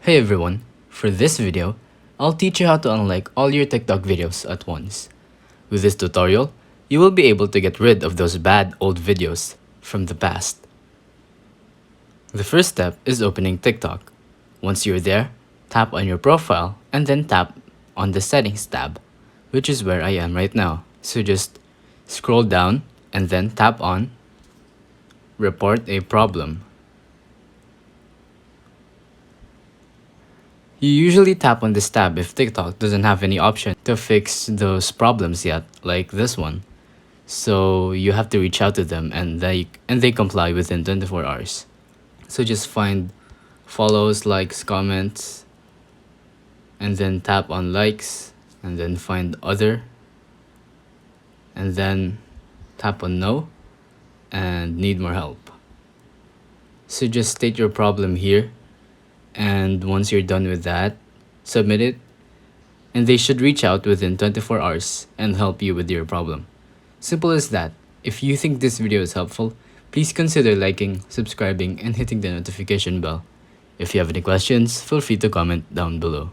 Hey everyone, for this video, I'll teach you how to unlike all your TikTok videos at once. With this tutorial, you will be able to get rid of those bad old videos from the past. The first step is opening TikTok. Once you're there, tap on your profile and then tap on the settings tab, which is where I am right now. So just scroll down and then tap on report a problem. You usually tap on this tab if TikTok doesn't have any option to fix those problems yet, like this one. So you have to reach out to them and they comply within 24 hours. So just find follows, likes, comments, and then tap on likes, and then find other, and then tap on no, and need more help. So just state your problem here, and once you're done with that, submit it, and they should reach out within 24 hours and help you with your problem. Simple as that. If you think this video is helpful, please consider liking, subscribing, and hitting the notification bell. If you have any questions, feel free to comment down below.